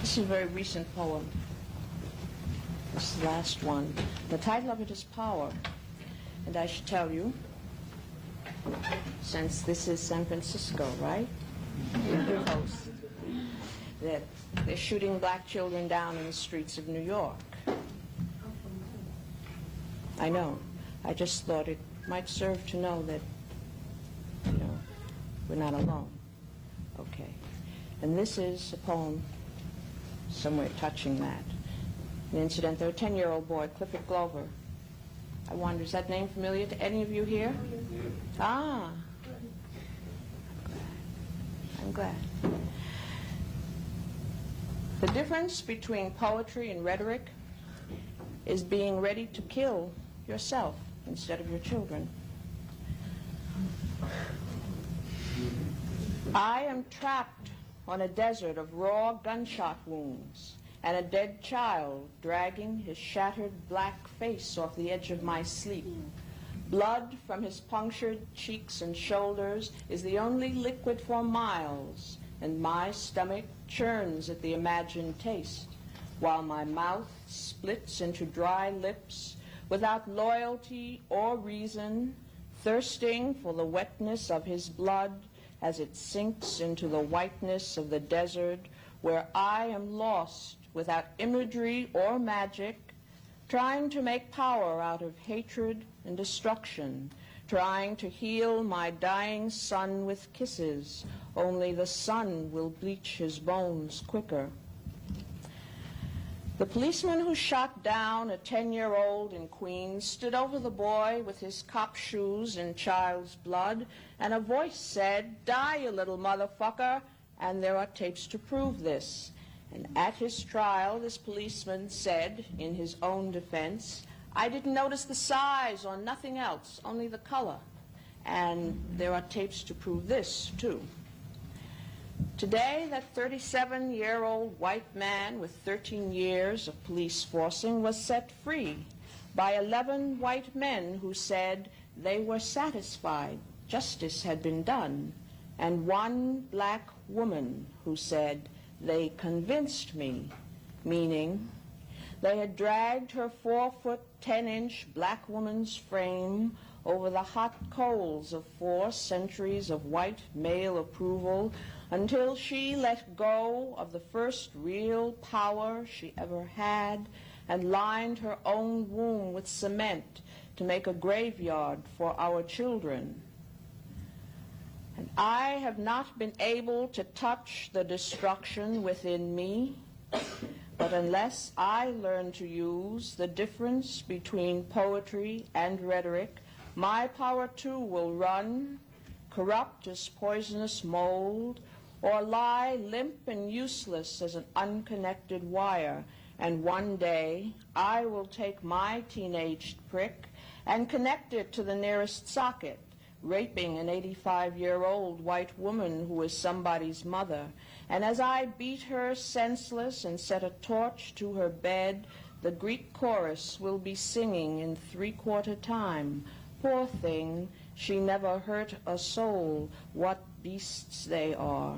This is a very recent poem. This is the last one. The title of it is Power. And I should tell you, since this is San Francisco, right? Your host, that they're shooting black children down in the streets of New York. I know. I just thought it might serve to know that, we're not alone. Okay. And this is a poem somewhere touching that. An incident, there, a 10-year-old boy, Clifford Glover. I wonder, is that name familiar to any of you here? Ah. I'm glad. The difference between poetry and rhetoric is being ready to kill yourself instead of your children. I am trapped on a desert of raw gunshot wounds and a dead child dragging his shattered black face off the edge of my sleep. Blood from his punctured cheeks and shoulders is the only liquid for miles, and my stomach churns at the imagined taste, while my mouth splits into dry lips without loyalty or reason, thirsting for the wetness of his blood as it sinks into the whiteness of the desert where I am lost without imagery or magic, trying to make power out of hatred and destruction, trying to heal my dying son with kisses, only the sun will bleach his bones quicker. The policeman who shot down a 10-year-old in Queens stood over the boy with his cop shoes in child's blood, and a voice said, "Die, you little motherfucker," and there are tapes to prove this. And at his trial, this policeman said, in his own defense, "I didn't notice the size or nothing else, only the color." And there are tapes to prove this, too. Today, that 37-year-old white man with 13 years of police forcing was set free by 11 white men who said they were satisfied justice had been done, and one black woman who said, "They convinced me," meaning they had dragged her 4-foot, 10-inch black woman's frame over the hot coals of 4 centuries of white male approval until she let go of the first real power she ever had and lined her own womb with cement to make a graveyard for our children. And I have not been able to touch the destruction within me, but unless I learn to use the difference between poetry and rhetoric, my power too will run, corrupt as poisonous mold, or lie limp and useless as an unconnected wire, and one day I will take my teenaged prick and connect it to the nearest socket, raping an 85-year-old white woman who is somebody's mother. And as I beat her senseless and set a torch to her bed, the Greek chorus will be singing in 3/4 time. Poor thing, she never hurt a soul, what beasts they are.